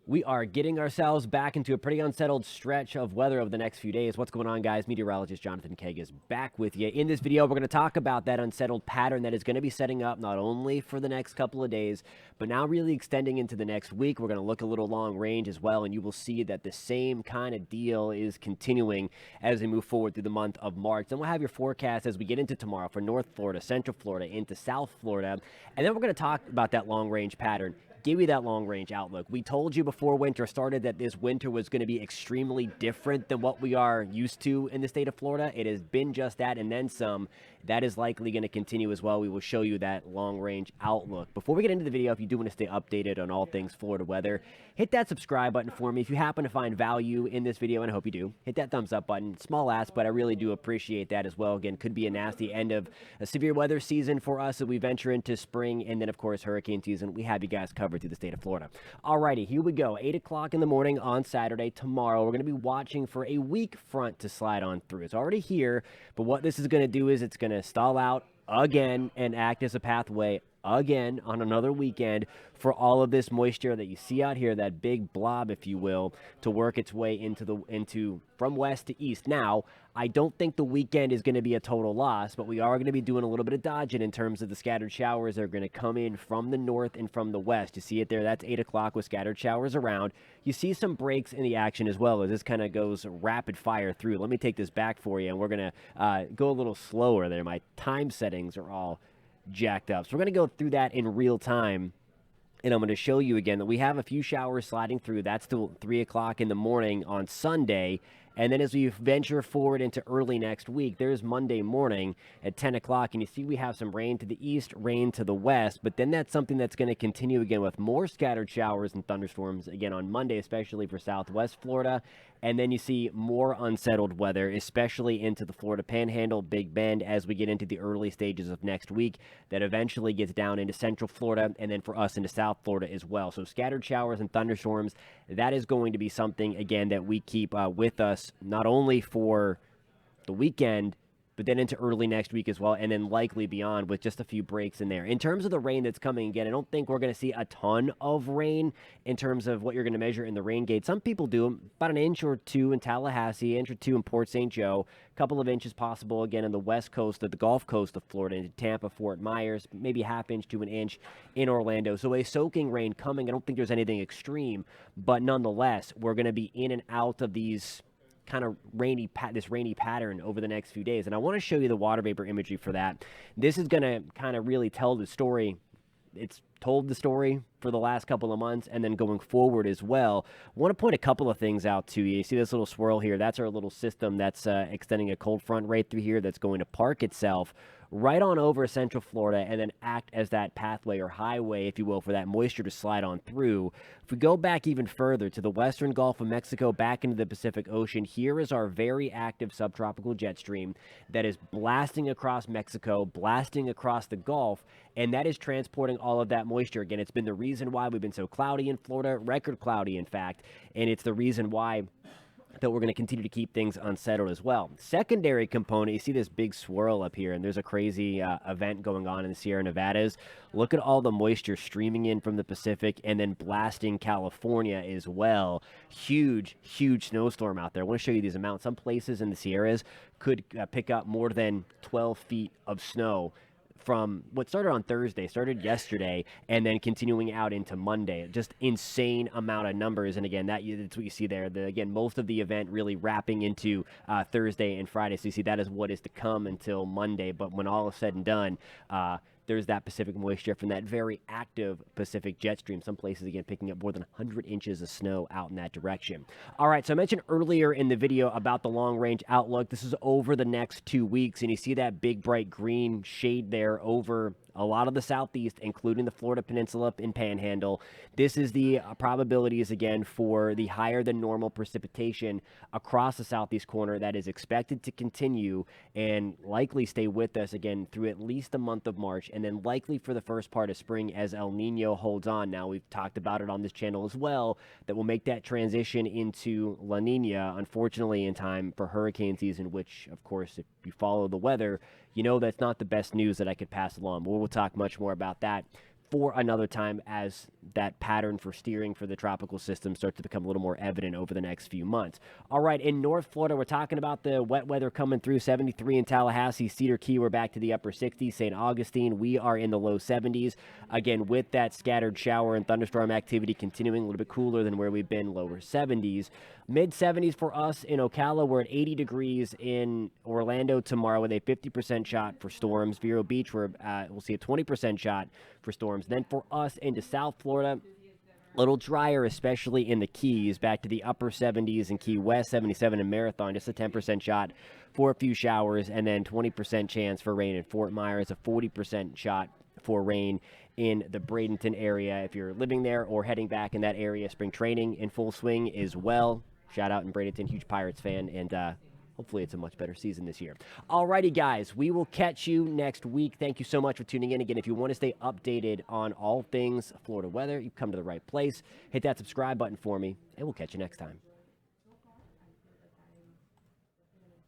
We are getting ourselves back into a pretty unsettled stretch of weather over the next few days. What's going on, guys? Meteorologist Jonathan Keg is back with you. In this video, we're going to talk about that unsettled pattern that is going to be setting up not only for the next couple of days, but now really extending into the next week. We're going to look a little long range as well, and you will see that the same kind of deal is continuing as we move forward through the month of March. Then we'll have your forecast as we get into tomorrow for North Florida, Central Florida, into South Florida, and then we're going to talk about that long range pattern. Give you that long range outlook. We told you before winter started that this winter was going to be extremely different than what we are used to in the state of Florida. It has been just that and then some. That is likely going to continue as well. We will show you that long range outlook. Before we get into the video, if you do want to stay updated on all things Florida weather, hit that subscribe button for me. If you happen to find value in this video, and I hope you do, hit that thumbs up button. Small ask, but I really do appreciate that as well. Again, could be a nasty end of a severe weather season for us as we venture into spring, and then of course hurricane season. We have you guys covered through the state of Florida. Alrighty, here we go. 8 o'clock in the morning on Saturday. Tomorrow, we're going to be watching for a weak front to slide on through. It's already here, but what this is going to do is it's going to stall out again and act as a pathway again on another weekend for all of this moisture that you see out here, that big blob, if you will, to work its way into from west to east. Now, I don't think the weekend is going to be a total loss, but we are going to be doing a little bit of dodging in terms of the scattered showers that are going to come in from the north and from the west. You see it there? That's 8 o'clock with scattered showers around. You see some breaks in the action as well as this kind of goes rapid fire through. Let me take this back for you, and we're going to go a little slower there. My time settings are all jacked up. So we're going to go through that in real time. And I'm going to show you again that we have a few showers sliding through. That's till 3 o'clock in the morning on Sunday. And then as we venture forward into early next week, there's Monday morning at 10 o'clock. And you see we have some rain to the east, rain to the west. But then that's something that's going to continue again with more scattered showers and thunderstorms again on Monday, especially for southwest Florida. And then you see more unsettled weather, especially into the Florida Panhandle, Big Bend, as we get into the early stages of next week. That eventually gets down into Central Florida and then for us into South Florida as well. So scattered showers and thunderstorms, that is going to be something, again, that we keep with us not only for the weekend, but then into early next week as well, and then likely beyond with just a few breaks in there. In terms of the rain that's coming again, I don't think we're going to see a ton of rain in terms of what you're going to measure in the rain gauge. Some people do about an inch or two in Tallahassee, inch or two in Port St. Joe, a couple of inches possible again in the west coast of the Gulf Coast of Florida, into Tampa, Fort Myers, maybe a half inch to an inch in Orlando. So a soaking rain coming. I don't think there's anything extreme, but nonetheless, we're going to be in and out of these kind of rainy pattern over the next few days. And I want to show you the water vapor imagery for that. This is going to kind of really tell the story. It's told the story for the last couple of months and then going forward as well. I want to point a couple of things out to you. You see this little swirl here? That's our little system that's extending a cold front right through here that's going to park itself right on over Central Florida and then act as that pathway or highway, if you will, for that moisture to slide on through. If we go back even further to the western Gulf of Mexico, back into the Pacific Ocean, here is our very active subtropical jet stream that is blasting across Mexico, blasting across the Gulf, and that is transporting all of that moisture. Again, it's been the reason why we've been so cloudy in Florida, record cloudy, in fact, and it's the reason why that we're going to continue to keep things unsettled as well. Secondary component, you see this big swirl up here, and there's a crazy event going on in the Sierra Nevadas. Look at all the moisture streaming in from the Pacific and then blasting California as well. Huge, huge snowstorm out there. I want to show you these amounts. Some places in the Sierras could pick up more than 12 feet of snow from what started on Thursday, started yesterday, and then continuing out into Monday. Just insane amount of numbers. And again, that's what you see there. Again, most of the event really wrapping into Thursday and Friday. So you see that is what is to come until Monday. But when all is said and done, there's that Pacific moisture from that very active Pacific jet stream. Some places, again, picking up more than 100 inches of snow out in that direction. All right, so I mentioned earlier in the video about the long-range outlook. This is over the next 2 weeks, and you see that big, bright green shade there over a lot of the southeast, including the Florida Peninsula and Panhandle. This is the probabilities, again, for the higher than normal precipitation across the southeast corner that is expected to continue and likely stay with us, again, through at least the month of March, and then likely for the first part of spring as El Nino holds on. Now, we've talked about it on this channel as well, that will make that transition into La Nina, unfortunately, in time for hurricane season, which, of course, if you follow the weather, you know that's not the best news that I could pass along. We'll talk much more about that for another time as that pattern for steering for the tropical system starts to become a little more evident over the next few months. All right, in North Florida, we're talking about the wet weather coming through. 73 in Tallahassee, Cedar Key, we're back to the upper 60s. St. Augustine, we are in the low 70s. Again, with that scattered shower and thunderstorm activity continuing, a little bit cooler than where we've been, lower 70s. Mid 70s for us in Ocala. We're at 80 degrees in Orlando tomorrow with a 50% shot for storms. Vero Beach, we'll see a 20% shot for storms. Then for us into South Florida, a little drier, especially in the Keys, back to the upper 70s in Key West, 77 in Marathon, just a 10% shot for a few showers, and then 20% chance for rain in Fort Myers, a 40% shot for rain in the Bradenton area. If you're living there or heading back in that area, spring training in full swing as well. Shout out in Bradenton, huge Pirates fan, and hopefully it's a much better season this year. Alrighty, guys, we will catch you next week. Thank you so much for tuning in. Again, if you want to stay updated on all things Florida weather, you've come to the right place. Hit that subscribe button for me, and we'll catch you next time.